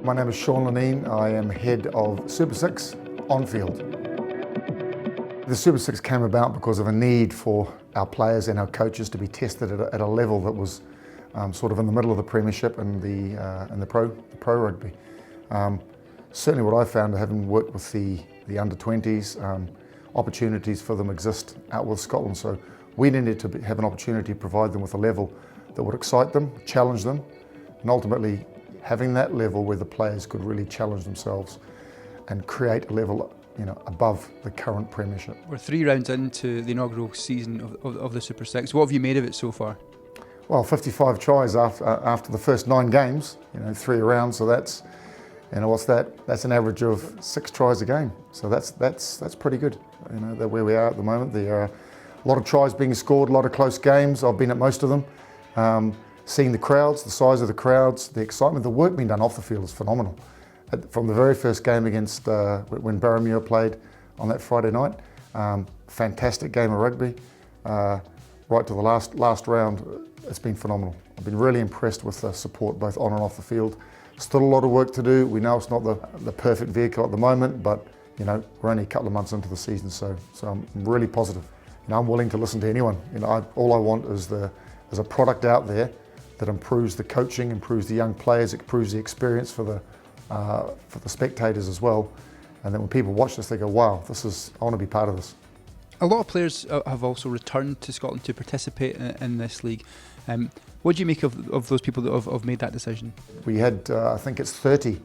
My name is Lineen. I am head of Super6 On-field. The Super6 came about because of a need for our players and our coaches to be tested at a level that was sort of in the middle of the Premiership and the pro rugby. Certainly what I found, having worked with the under-20s, opportunities for them exist out with Scotland. So we needed to have an opportunity to provide them with a level that would excite them, challenge them, and ultimately having that level where the players could really challenge themselves and create a level above the current Premiership. We're 3 rounds into the inaugural season of the Super6. What have you made of it so far? Well, 55 tries after the first 9 games, 3 rounds, so that's, what's that? That's an average of 6 tries a game. So that's pretty good. Where we are at the moment. There are a lot of tries being scored, a lot of close games. I've been at most of them. Seeing the crowds, the size of the crowds, the excitement, the work being done off the field is phenomenal. From the very first game against when Barramure played on that Friday night, fantastic game of rugby. Right to the last round, it's been phenomenal. I've been really impressed with the support both on and off the field. Still a lot of work to do. We know it's not the perfect vehicle at the moment, but we're only a couple of months into the season, so I'm really positive. I'm willing to listen to anyone. All I want is a product out there that improves the coaching, improves the young players, improves the experience for the spectators as well. And then when people watch this, they go, wow, I want to be part of this. A lot of players have also returned to Scotland to participate in this league. What do you make of those people that have made that decision? We had, I think it's 30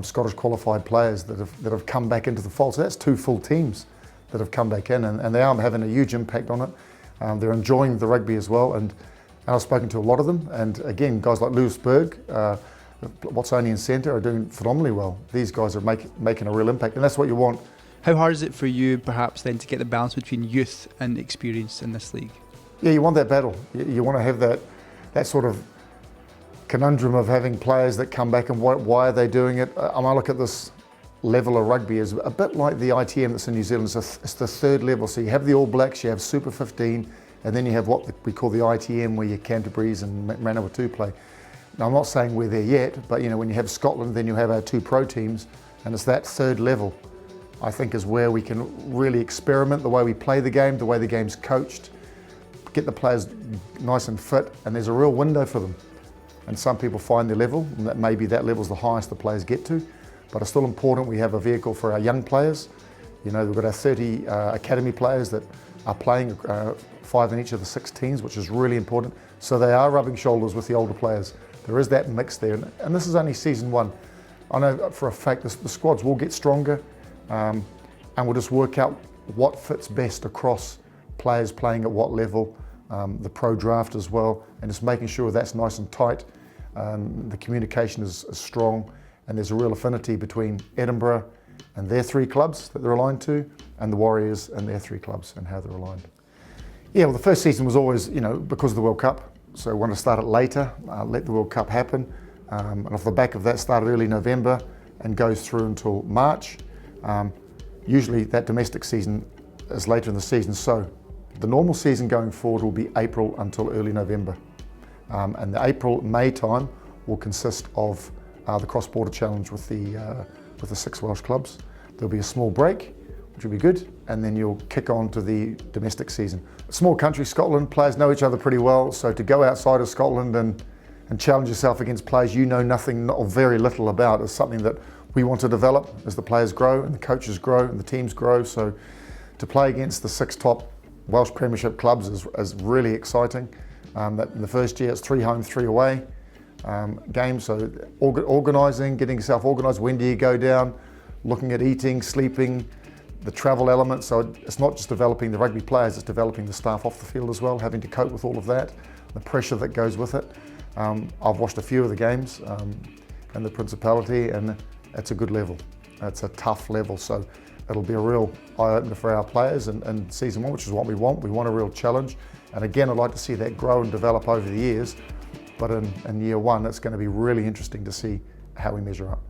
Scottish qualified players that have come back into the fold. So that's 2 full teams that have come back in, and they are having a huge impact on it. They're enjoying the rugby as well, and I've spoken to a lot of them. And again, guys like Lewis Berg, Watsonian Centre, are doing phenomenally well. These guys are making a real impact, and that's what you want. How hard is it for you, perhaps, then, to get the balance between youth and experience in this league? Yeah, you want that battle. You want to have that sort of conundrum of having players that come back and why are they doing it? I look at this level of rugby as a bit like the ITM that's in New Zealand. It's the 3rd level. So you have the All Blacks, you have Super 15, and then you have what we call the ITM, where your Canterbury's and Manawatu play. Now, I'm not saying we're there yet, but when you have Scotland, then you have our 2 pro teams, and it's that 3rd level, I think, is where we can really experiment the way we play the game, the way the game's coached, get the players nice and fit, and there's a real window for them. And some people find their level, and that maybe that level's the highest the players get to, but it's still important we have a vehicle for our young players. We've got our 30 academy players that are playing, 5 in each of the 6 teams, which is really important. So they are rubbing shoulders with the older players. There is that mix there, and this is only season 1. I know for a fact the squads will get stronger, and we'll just work out what fits best across players playing at what level, the pro draft as well, and just making sure that's nice and tight. The communication is strong, and there's a real affinity between Edinburgh and their 3 clubs that they're aligned to, and the Warriors and their 3 clubs and how they're aligned. Yeah, well, the first season was always, because of the World Cup, so we wanted to start it later, let the World Cup happen, and off the back of that started early November and goes through until March. Usually that domestic season is later in the season, so the normal season going forward will be April until early November. And the April-May time will consist of the cross-border challenge with the 6 Welsh clubs. There'll be a small break, which will be good, and then you'll kick on to the domestic season. A small country, Scotland, players know each other pretty well, so to go outside of Scotland and challenge yourself against players you know nothing or very little about is something that we want to develop as the players grow and the coaches grow and the teams grow. So to play against the 6 top Welsh Premiership clubs is really exciting. That in the first year it's 3 home, 3 away games, so organising, getting yourself organised, when do you go down, looking at eating, sleeping, the travel element. So it's not just developing the rugby players, it's developing the staff off the field as well, having to cope with all of that, the pressure that goes with it. I've watched a few of the games in the Principality, and it's a good level. It's a tough level, so it'll be a real eye-opener for our players in season 1, which is what we want. We want a real challenge, and again, I'd like to see that grow and develop over the years, but in year 1, it's going to be really interesting to see how we measure up.